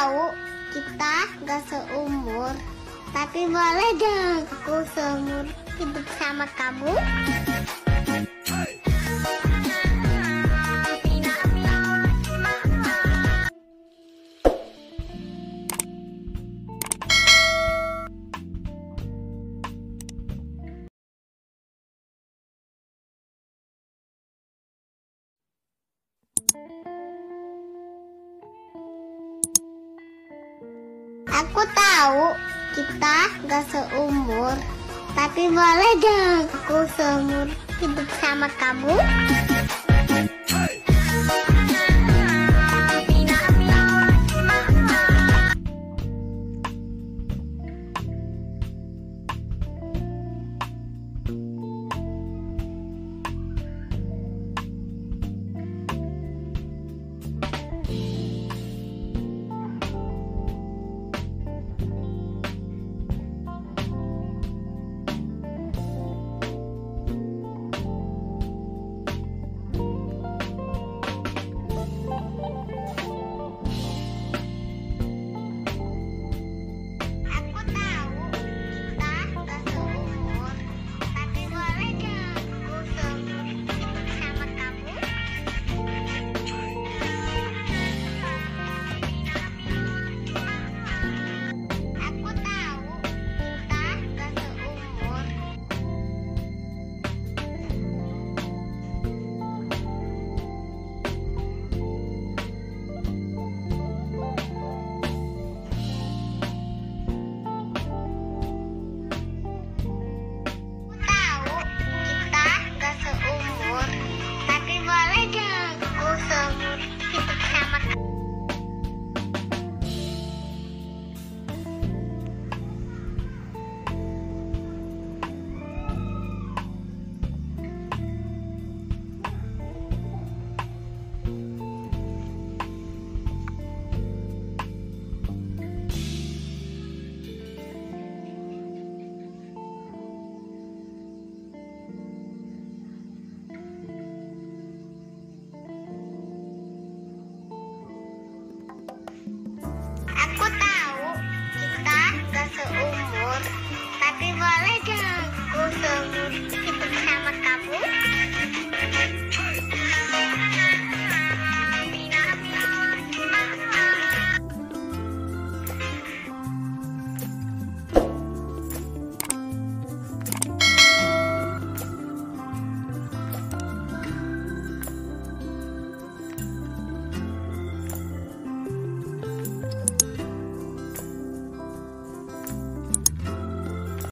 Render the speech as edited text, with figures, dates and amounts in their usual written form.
tahu kita gak seumur, tapi boleh dong aku seumur hidup sama kamu. Aku tahu kita gak seumur, tapi boleh dong aku seumur hidup sama kamu. Seumur, tapi boleh dong aku seumur hidup sama kamu.